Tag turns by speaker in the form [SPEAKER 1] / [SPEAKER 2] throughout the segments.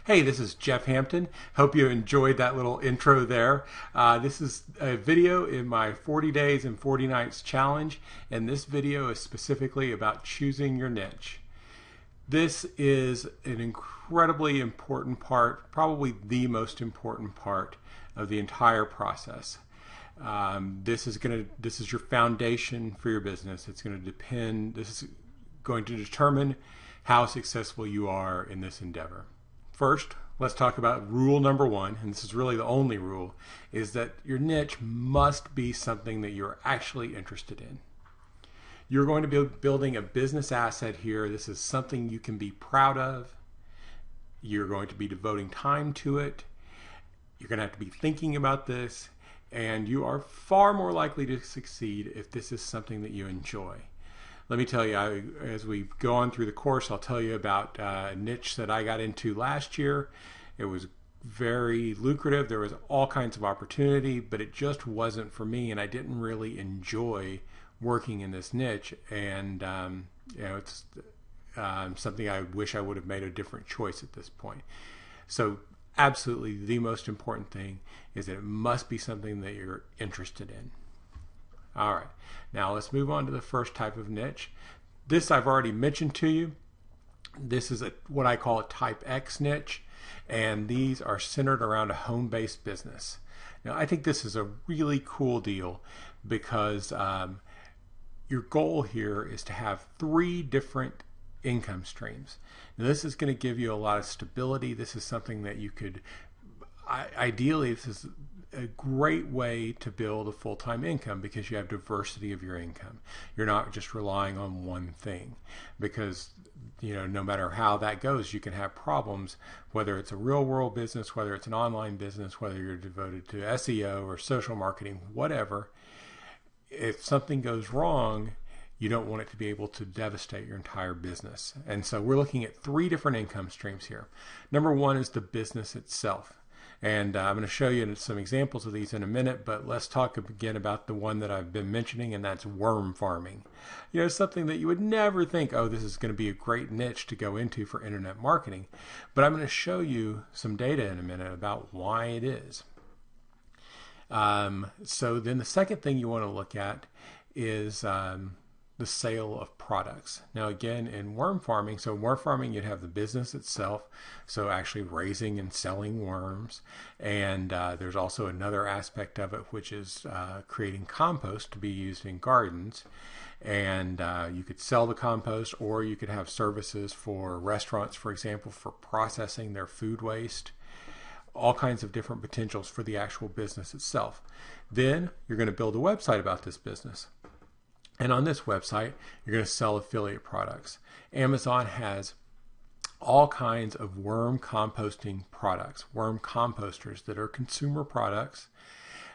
[SPEAKER 1] Hey, this is Jeff Hampton. Hope you enjoyed that little intro there. This is a video in my 40 days and 40 nights challenge, and this video is specifically about choosing your niche. This is an incredibly important part, probably the most important part of the entire process. This is your foundation for your business. This is going to determine how successful you are in this endeavor. First, let's talk about rule number one, and this is really the only rule, is that your niche must be something that you're actually interested in. You're going to be building a business asset here. This is something you can be proud of. You're going to be devoting time to it. You're going to have to be thinking about this, and you are far more likely to succeed if this is something that you enjoy. Let me tell you, as we go on through the course, I'll tell you about a niche that I got into last year. It was very lucrative. There was all kinds of opportunity, but it just wasn't for me, and I didn't really enjoy working in this niche. And it's something I wish I would have made a different choice at this point. So absolutely the most important thing is that it must be something that you're interested in. All right, now let's move on to the first type of niche. This I've already mentioned to you. This is what I call a type X niche, and these are centered around a home-based business. Now I think this is a really cool deal because your goal here is to have 3 different income streams. Now this is going to give you a lot of stability. This is something that you could, ideally, this is a great way to build a full-time income because you have diversity of your income. You're not just relying on one thing, because no matter how that goes, you can have problems, whether it's a real world business, whether it's an online business, whether you're devoted to SEO or social marketing, whatever. If something goes wrong, you don't want it to be able to devastate your entire business. And so we're looking at 3 different income streams here. Number 1 is the business itself. And I'm going to show you some examples of these in a minute, but let's talk again about the one that I've been mentioning, and that's worm farming. Something that you would never think, oh, this is going to be a great niche to go into for internet marketing. But I'm going to show you some data in a minute about why it is. So then the second thing you want to look at is the sale of products. Now again, in worm farming, you'd have the business itself, so actually raising and selling worms, and there's also another aspect of it, which is creating compost to be used in gardens. And you could sell the compost, or you could have services for restaurants, for example, for processing their food waste. All kinds of different potentials for the actual business itself. Then you're going to build a website about this business. And on this website, you're going to sell affiliate products. Amazon has all kinds of worm composting products, worm composters that are consumer products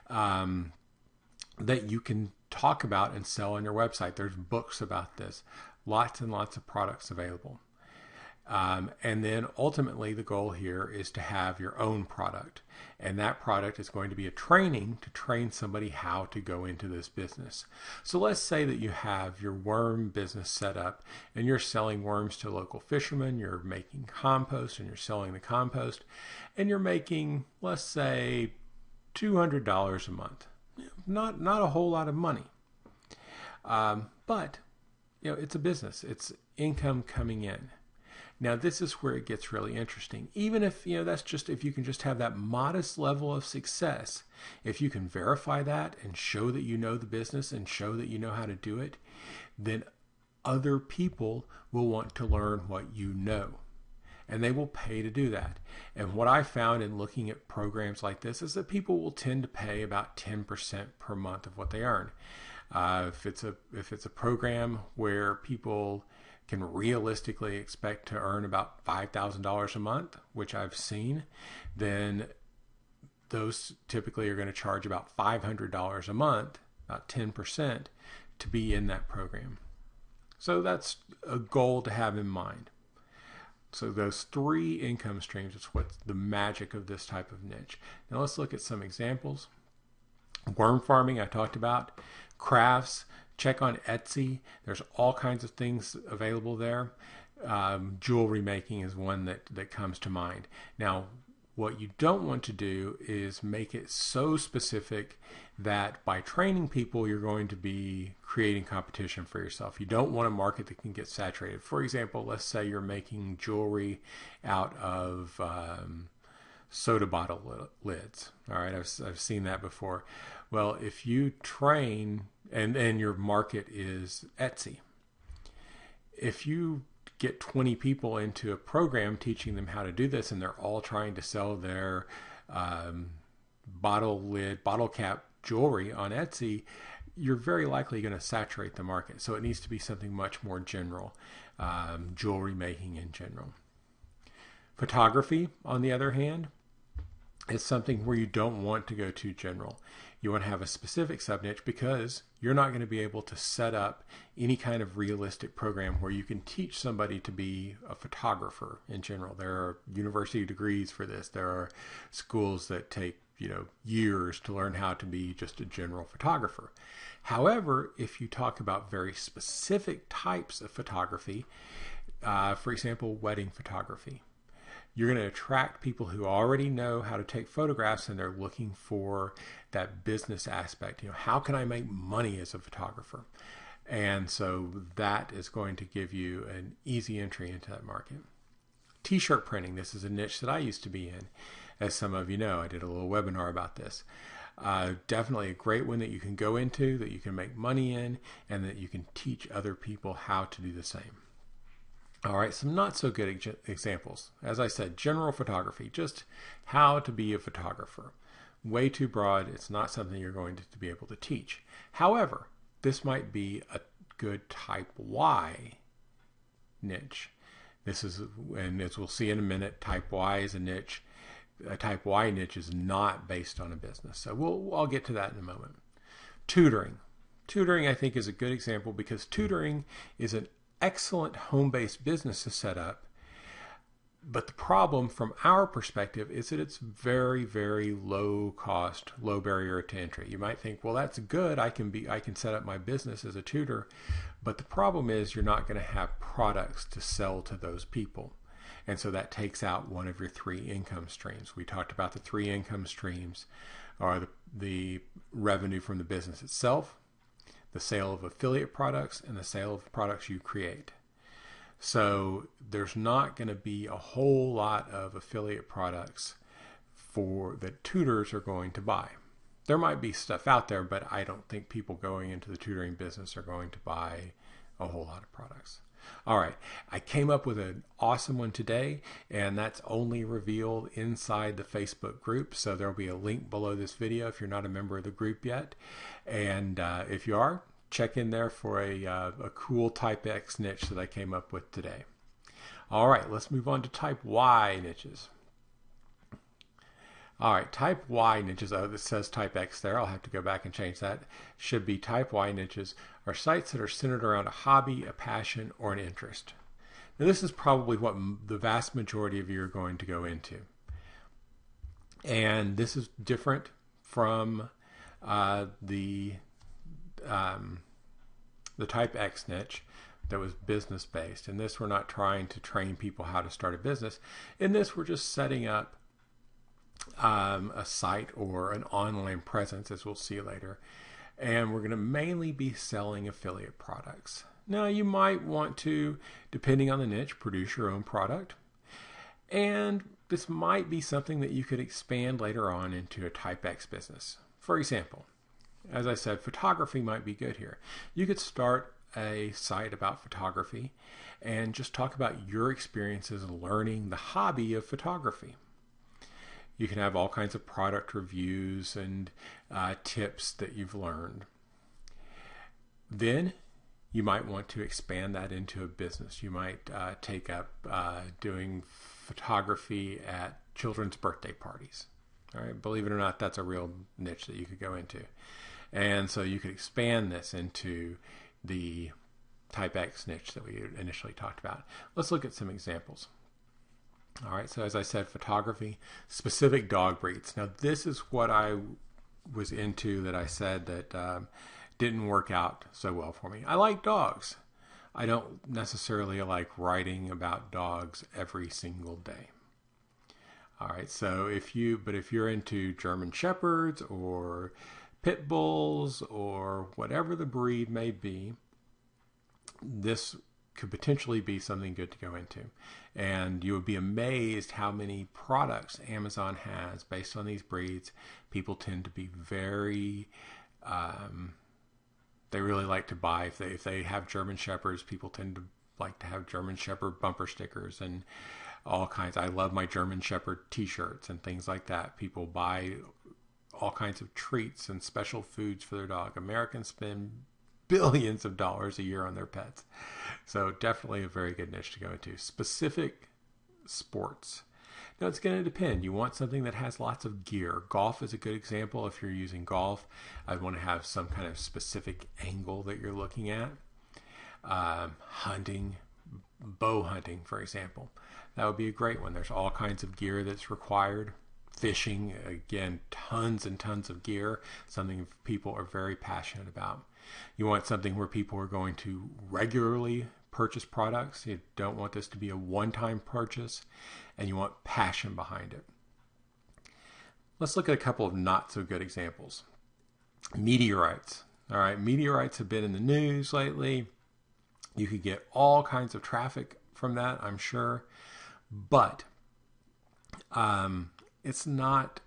[SPEAKER 1] that you can talk about and sell on your website. There's books about this, lots and lots of products available. And then ultimately the goal here is to have your own product. And that product is going to be a training to train somebody how to go into this business. So let's say that you have your worm business set up and you're selling worms to local fishermen, you're making compost and you're selling the compost, and you're making, let's say, $200 a month. Not a whole lot of money. But it's a business. It's income coming in. Now this is where it gets really interesting. Even if if you can just have that modest level of success, if you can verify that and show that you know the business and show that you know how to do it, then other people will want to learn what you know, and they will pay to do that. And what I found in looking at programs like this is that people will tend to pay about 10% per month of what they earn. If it's a program where people can realistically expect to earn about $5,000 a month, which I've seen, then those typically are going to charge about $500 a month, about 10%, to be in that program. So that's a goal to have in mind. So those 3 income streams is what's the magic of this type of niche. Now let's look at some examples. Worm farming, I talked about. Crafts, check on Etsy. There's all kinds of things available there. Jewelry making is one that comes to mind. Now, what you don't want to do is make it so specific that by training people, you're going to be creating competition for yourself. You don't want a market that can get saturated. For example, let's say you're making jewelry out of soda bottle lids. All right, I've seen that before. Well, if you train and your market is Etsy, if you get 20 people into a program teaching them how to do this, and they're all trying to sell their bottle cap jewelry on Etsy, you're very likely going to saturate the market. So it needs to be something much more general, jewelry making in general. Photography, on the other hand, is something where you don't want to go too general. You want to have a specific sub-niche because you're not going to be able to set up any kind of realistic program where you can teach somebody to be a photographer in general. There are university degrees for this. There are schools that take years to learn how to be just a general photographer. However, if you talk about very specific types of photography, for example, wedding photography, you're going to attract people who already know how to take photographs, and they're looking for that business aspect. How can I make money as a photographer? And so that is going to give you an easy entry into that market. T-shirt printing. This is a niche that I used to be in. As some of you know, I did a little webinar about this. Definitely a great one that you can go into, that you can make money in, and that you can teach other people how to do the same. All right, some not so good examples. As I said, general photography, just how to be a photographer. Way too broad. It's not something you're going to be able to teach. However, this might be a good type Y niche. This is, and as we'll see in a minute, type Y is a niche. A type Y niche is not based on a business. So I'll get to that in a moment. Tutoring. Tutoring, I think, is a good example because tutoring is an excellent home-based business to set up. But the problem from our perspective is that it's very, very low cost, low barrier to entry. You might think, well, that's good. I can set up my business as a tutor. But the problem is you're not going to have products to sell to those people. And so that takes out one of your three income streams. We talked about the three income streams are the revenue from the business itself, the sale of affiliate products, and the sale of products you create. So there's not going to be a whole lot of affiliate products that tutors are going to buy. There might be stuff out there, but I don't think people going into the tutoring business are going to buy a whole lot of products. All right, I came up with an awesome one today, and that's only revealed inside the Facebook group. So there'll be a link below this video if you're not a member of the group yet. And if you are, check in there for a cool Type X niche that I came up with today. All right, let's move on to Type Y niches. All right, Type Y niches, it says Type X there. I'll have to go back and change that. Should be Type Y niches are sites that are centered around a hobby, a passion, or an interest. Now, this is probably what the vast majority of you are going to go into. And this is different from the Type X niche that was business based. In this, we're not trying to train people how to start a business. In this, we're just setting up a site or an online presence, as we'll see later. And we're going to mainly be selling affiliate products. Now, you might want to, depending on the niche, produce your own product. And this might be something that you could expand later on into a Type X business. For example, as I said, photography might be good here. You could start a site about photography and just talk about your experiences learning the hobby of photography. You can have all kinds of product reviews and tips that you've learned. Then you might want to expand that into a business. You might take up doing photography at children's birthday parties. All right, believe it or not, that's a real niche that you could go into. And so you could expand this into the Type X niche that we initially talked about. Let's look at some examples. All right, so as I said, photography, specific dog breeds. Now, this is what I was into that I said that didn't work out so well for me. I like dogs. I don't necessarily like writing about dogs every single day. All right, so if you're into German Shepherds or Pit Bulls or whatever the breed may be, this could potentially be something good to go into. And you would be amazed how many products Amazon has based on these breeds. People tend to be very, they really like to buy, if they have German Shepherds, people tend to like to have German Shepherd bumper stickers and all kinds. I love my German Shepherd t-shirts and things like that. People buy all kinds of treats and special foods for their dog. Americans spend billions of dollars a year on their pets. So definitely a very good niche to go into. Specific sports. Now it's going to depend. You want something that has lots of gear. Golf is a good example. If you're using golf, I'd want to have some kind of specific angle that you're looking at. Hunting, bow hunting, for example. That would be a great one. There's all kinds of gear that's required. Fishing, again, tons and tons of gear, something people are very passionate about. You want something where people are going to regularly purchase products. You don't want this to be a one-time purchase, and you want passion behind it. Let's look at a couple of not so good examples. Meteorites. All right, meteorites have been in the news lately. You could get all kinds of traffic from that, I'm sure, but it's not,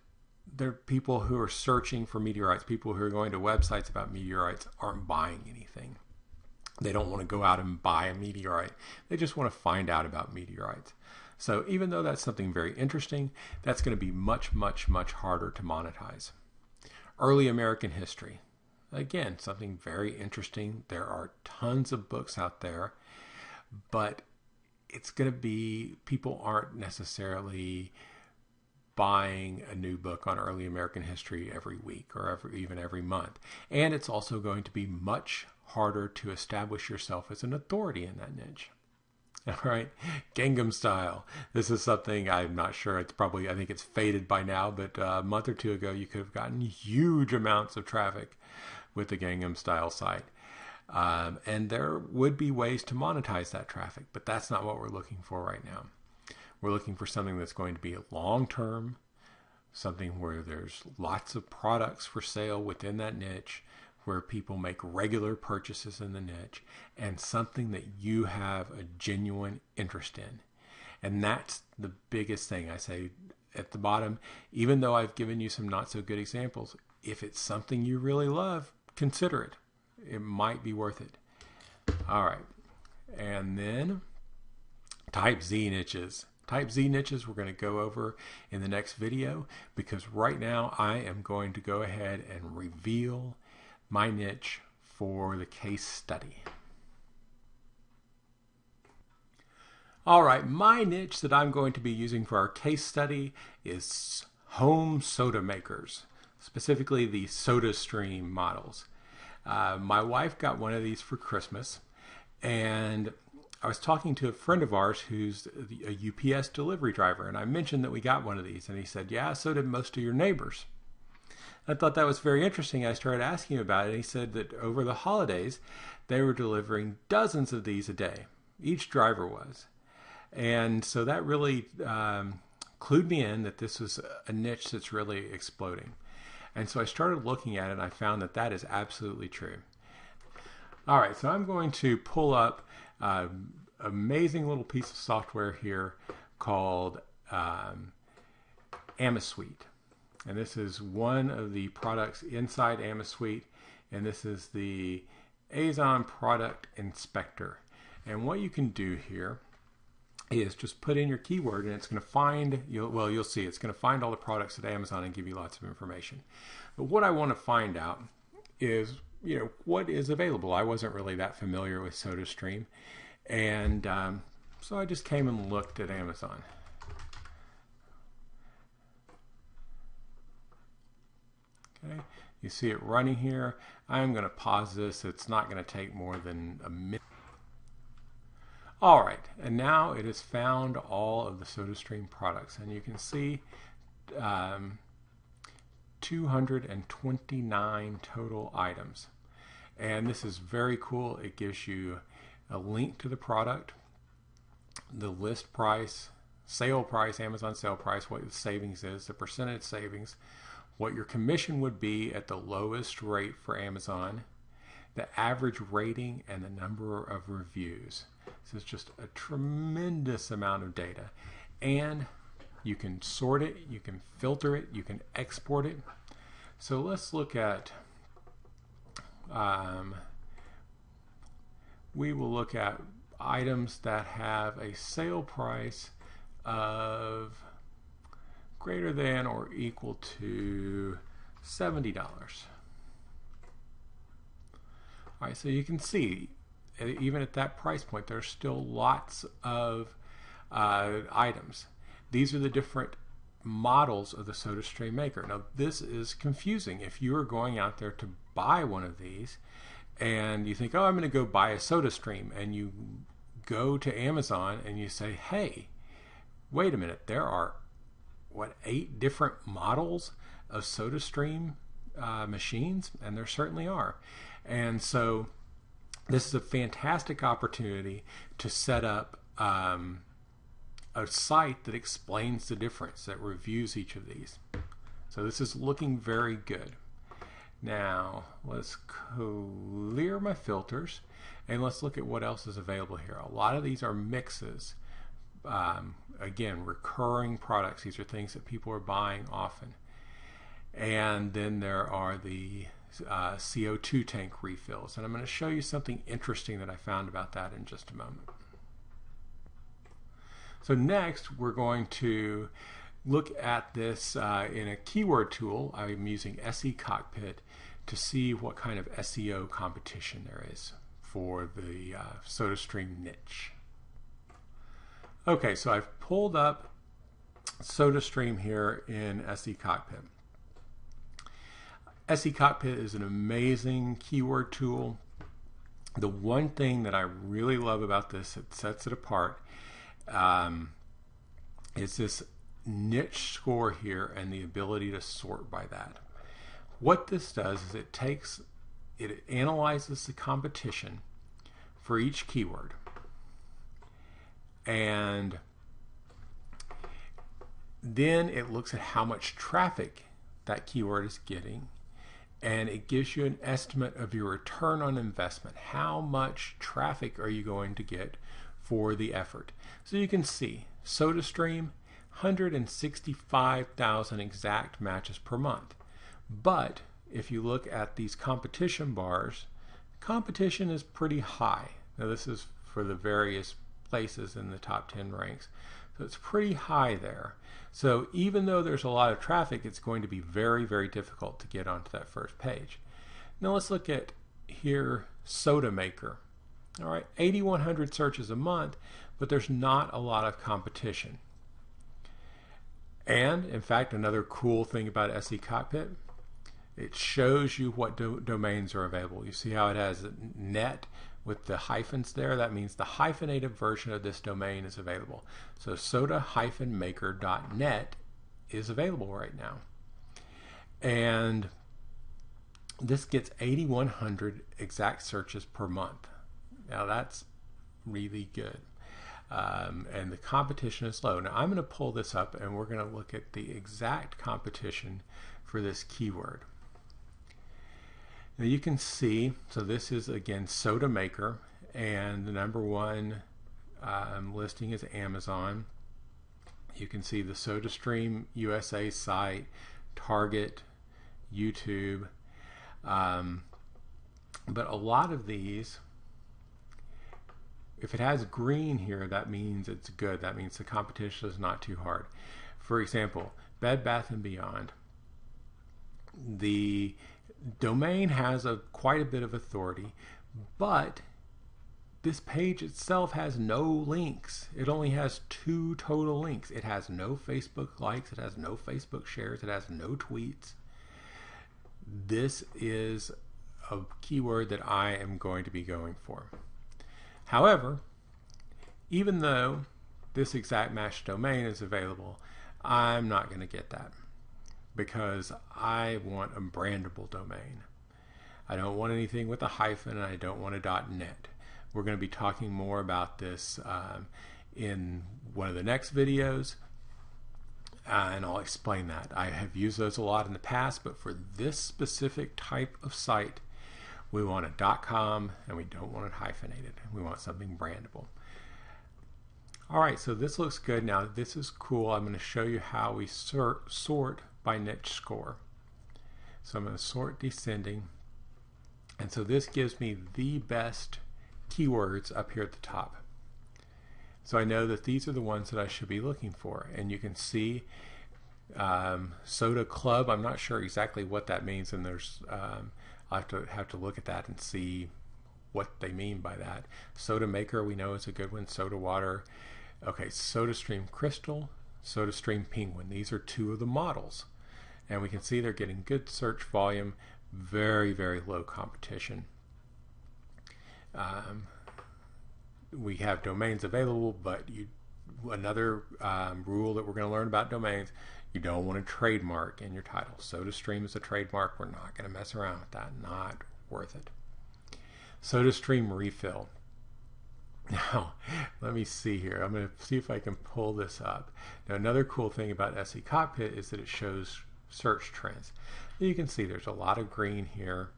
[SPEAKER 1] there are people who are searching for meteorites. People who are going to websites about meteorites aren't buying anything. They don't want to go out and buy a meteorite. They just want to find out about meteorites. So even though that's something very interesting, that's going to be much, much, much harder to monetize. Early American history. Again, something very interesting. There are tons of books out there, but it's going to be, people aren't necessarily buying a new book on early American history every week or even every month. And it's also going to be much harder to establish yourself as an authority in that niche. All right, Gangnam Style. This is something I'm not sure. It's probably, I think it's faded by now, but a month or two ago, you could have gotten huge amounts of traffic with the Gangnam Style site. And there would be ways to monetize that traffic, but that's not what we're looking for right now. We're looking for something that's going to be long-term, something where there's lots of products for sale within that niche, where people make regular purchases in the niche, and something that you have a genuine interest in. And that's the biggest thing. I say at the bottom, even though I've given you some not so good examples, if it's something you really love, consider it. It might be worth it. All right. And then Type Z niches. Type Z niches we're going to go over in the next video, because right now I am going to go ahead and reveal my niche for the case study. All right, my niche that I'm going to be using for our case study is home soda makers, specifically the SodaStream models. My wife got one of these for Christmas, and I was talking to a friend of ours who's a UPS delivery driver, and I mentioned that we got one of these, and he said, yeah, so did most of your neighbors. I thought that was very interesting. I started asking him about it, and he said that over the holidays, they were delivering dozens of these a day. Each driver was. And so that really clued me in that this was a niche that's really exploding. And so I started looking at it, and I found that that is absolutely true. All right, so I'm going to pull up an amazing little piece of software here called AmaSuite. And this is one of the products inside AmaSuite, and this is the Azon Product Inspector. And what you can do here is just put in your keyword, and it's going to find, you'll see, it's going to find all the products at Amazon and give you lots of information. But what I want to find out is, what is available. I wasn't really that familiar with SodaStream, and so I just came and looked at Amazon. Okay, you see it running here. I'm going to pause this. It's not going to take more than a minute. All right, and now it has found all of the SodaStream products, and you can see 229 total items. And this is very cool. It gives you a link to the product, the list price, sale price, Amazon sale price, what the savings is, the percentage savings, what your commission would be at the lowest rate for Amazon, the average rating, and the number of reviews. So it's just a tremendous amount of data. And you can sort it, you can filter it, you can export it. So let's look at, we will look at items that have a sale price of greater than or equal to $70. All right, so you can see, even at that price point, there's still lots of items. These are the different models of the SodaStream Maker. Now, this is confusing. If you are going out there to buy one of these and you think, oh, I'm going to go buy a SodaStream, and you go to Amazon and you say, hey, wait a minute, there are, 8 different models of SodaStream machines? And there certainly are. And so this is a fantastic opportunity to set up a site that explains the difference, that reviews each of these. So this is looking very good. Now let's clear my filters and let's look at what else is available here. A lot of these are mixes. Again, recurring products. These are things that people are buying often. And then there are the CO2 tank refills. And I'm going to show you something interesting that I found about that in just a moment. So next, we're going to look at this in a keyword tool. I'm using SE Cockpit to see what kind of SEO competition there is for the SodaStream niche. Okay, so I've pulled up SodaStream here in SE Cockpit. SE Cockpit is an amazing keyword tool. The one thing that I really love about this that sets it apart is this niche score here and the ability to sort by that. What this does is it analyzes the competition for each keyword, and then it looks at how much traffic that keyword is getting, and it gives you an estimate of your return on investment. How much traffic are you going to get for the effort? So you can see SodaStream, 165,000 exact matches per month. But if you look at these competition bars, competition is pretty high. Now this is for the various places in the top 10 ranks. So it's pretty high there. So even though there's a lot of traffic, it's going to be very, very difficult to get onto that first page. Now let's look at here Soda Maker. All right, 8,100 searches a month, but there's not a lot of competition. And in fact, another cool thing about SE Cockpit, it shows you what domains are available. You see how it has net with the hyphens there? That means the hyphenated version of this domain is available. So soda-maker.net is available right now. And this gets 8,100 exact searches per month. Now that's really good. And the competition is low. Now I'm going to pull this up and we're going to look at the exact competition for this keyword. Now you can see, so this is again Soda Maker, and the #1 listing is Amazon. You can see the SodaStream USA site, Target, YouTube. But a lot of these, if it has green here, that means it's good. That means the competition is not too hard. For example, Bed Bath & Beyond. The domain has quite a bit of authority, but this page itself has no links. It only has 2 total links. It has no Facebook likes. It has no Facebook shares. It has no tweets. This is a keyword that I am going to be going for. However, even though this exact match domain is available, I'm not going to get that because I want a brandable domain. I don't want anything with a hyphen, and I don't want a .net. We're going to be talking more about this in one of the next videos, and I'll explain that. I have used those a lot in the past, but for this specific type of site, we want a .com and we don't want it hyphenated. We want something brandable. All right, so this looks good. Now this is cool. I'm going to show you how we sort by niche score. So I'm going to sort descending, and so this gives me the best keywords up here at the top. So I know that these are the ones that I should be looking for, and you can see Soda Club. I'm not sure exactly what that means, and there's I'll have to look at that and see what they mean by that. Soda Maker, we know, is a good one. Soda Water. Okay, SodaStream Crystal, SodaStream Penguin. These are two of the models, and we can see they're getting good search volume, very, very low competition. We have domains available, but another rule that we're going to learn about domains, you don't want to trademark in your title. SodaStream is a trademark. We're not going to mess around with that. Not worth it. SodaStream Refill. Now, let me see here. I'm going to see if I can pull this up. Now, another cool thing about SE Cockpit is that it shows search trends. You can see there's a lot of green here,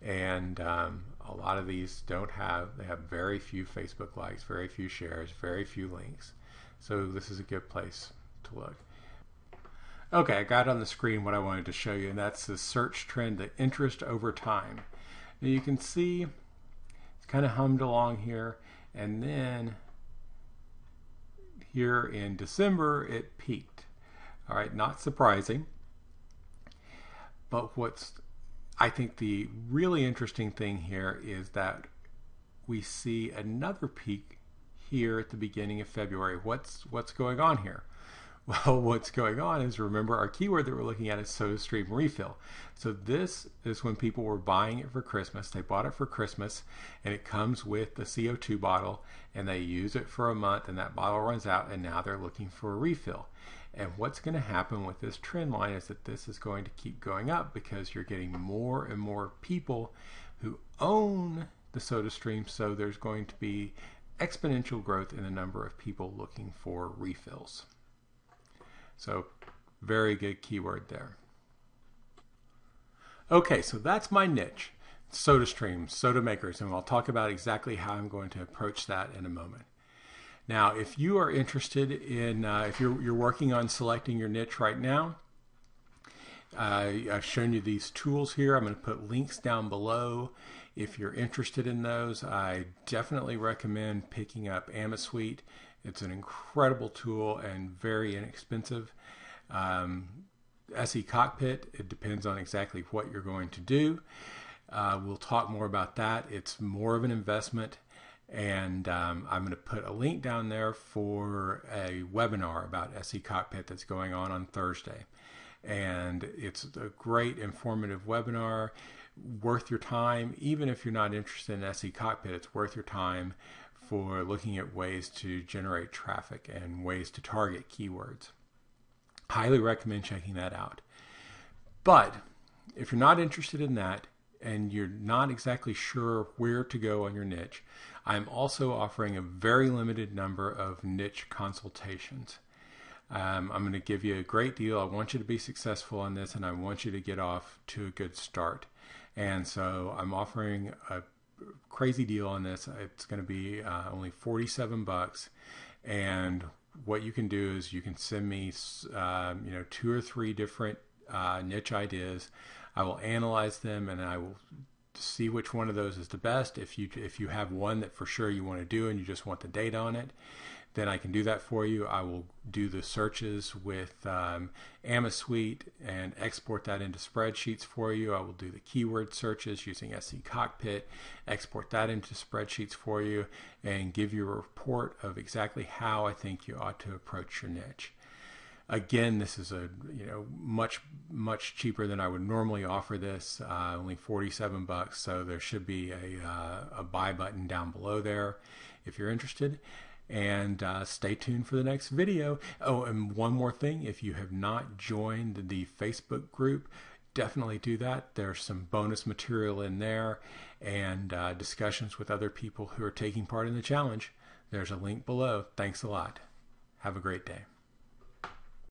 [SPEAKER 1] and a lot of these they have very few Facebook likes, very few shares, very few links. So this is a good place to look. Okay, I got on the screen what I wanted to show you, and that's the search trend, the interest over time. Now you can see it's kind of hummed along here, and then here in December it peaked. All right, not surprising. But I think the really interesting thing here is that we see another peak here at the beginning of February. What's going on here? Well, what's going on is, remember, our keyword that we're looking at is SodaStream Refill. So this is when people were buying it for Christmas. They bought it for Christmas, and it comes with the CO2 bottle, and they use it for a month, and that bottle runs out, and now they're looking for a refill. And what's going to happen with this trend line is that this is going to keep going up, because you're getting more and more people who own the SodaStream, so there's going to be exponential growth in the number of people looking for refills. So very good keyword there. Okay, so that's my niche, SodaStream, soda makers, and I'll talk about exactly how I'm going to approach that in a moment. Now, if you are interested in, if you're working on selecting your niche right now, I've shown you these tools here. I'm going to put links down below. If you're interested in those, I definitely recommend picking up Amasuite. It's an incredible tool and very inexpensive. SE Cockpit, it depends on exactly what you're going to do. We'll talk more about that. It's more of an investment. And I'm going to put a link down there for a webinar about SE Cockpit that's going on Thursday. And it's a great informative webinar, worth your time. Even if you're not interested in SE Cockpit, it's worth your time for looking at ways to generate traffic and ways to target keywords. Highly recommend checking that out. But if you're not interested in that, and you're not exactly sure where to go on your niche, I'm also offering a very limited number of niche consultations. I'm going to give you a great deal. I want you to be successful on this, and I want you to get off to a good start. And so I'm offering a crazy deal on this. It's going to be only $47, and what you can do is you can send me 2 or 3 different niche ideas. I will analyze them, and I will see which one of those is the best. If you have one that for sure you want to do and you just want the data on it, then I can do that for you. I will do the searches with Amasuite and export that into spreadsheets for you. I will do the keyword searches using SE Cockpit, export that into spreadsheets for you, and give you a report of exactly how I think you ought to approach your niche. Again, this is much cheaper than I would normally offer this, only $47. So there should be a buy button down below there if you're interested. And stay tuned for the next video. Oh, and one more thing, if you have not joined the Facebook group, definitely do that. There's some bonus material in there and discussions with other people who are taking part in the challenge. There's a link below. Thanks a lot. Have a great day.